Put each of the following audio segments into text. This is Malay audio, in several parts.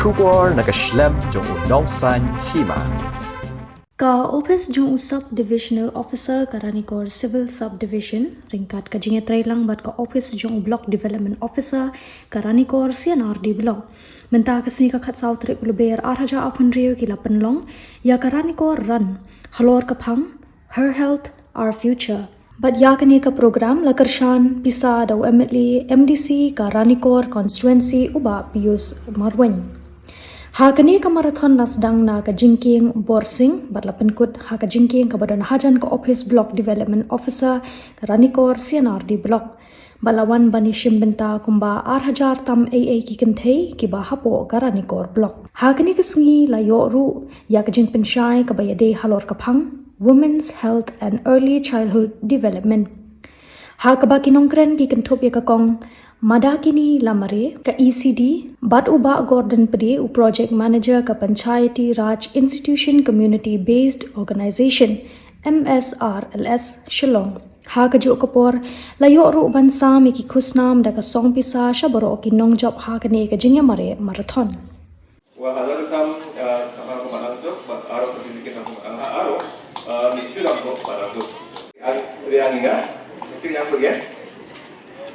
Trubor nakaslem jong unongsan Hima. Ka Office jong Sub-Divisional Officer ka Ranikor Civil Subdivision, ringkat ka jingetray lang bat ka Office jong Block Development Officer ka Ranikor CNRD Block. Bynta kasni ka khatsau trip luber arhaja apun rio kila penlong, ya ka Ranikor run, halor ka phang, her health, our future. But ya kani ka program lakarshan pisa daw MDC ka Ranikor constituency uba Pius Marwen. Ha kani ka marathon nasdang na ka jingking borsing batlapen kut ha ka jingking ka badan hajan ka office block development officer ka Ranikor CNRD block balawan bani Bynta Kumba hajar tam AA ki Kynthei ki ba hapo ka Ranikor block. Ha kani kasngi la yo ru ya ka jing pensyai ka bayade halor ka phang women's health and early childhood development. Ha ka ba kinongkren ki kenthop ya ka kong madakini lamare ka ECD bat uba Gordon Pade u project manager ka Panchayati Raj Institution Community Based Organization MSRLS Shillong. Ha ka jo kapor layo ru bansa mi ki khusnam da ka song pisa shabaro ki nong job ha ka ne ka jingya mare marathon. Wa halal kam sama ko manang job bat aro ka bikin aku aro misu lang ko para to. Riani nga itu yang pergi.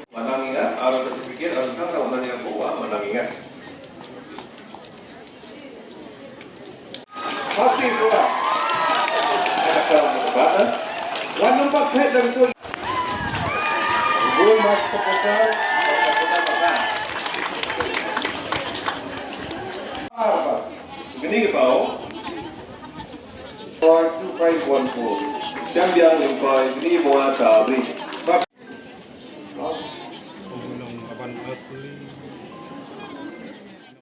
Mananginga, alam terpikir, alam kan kalau mananginga buah, mananginga. Pasti buah. Ada kalau berbatas, one number pet dan itu. Buah mas kepada, apa? Gini ke bawah. 2514. Siang dia lumpai, ini mau ada beli.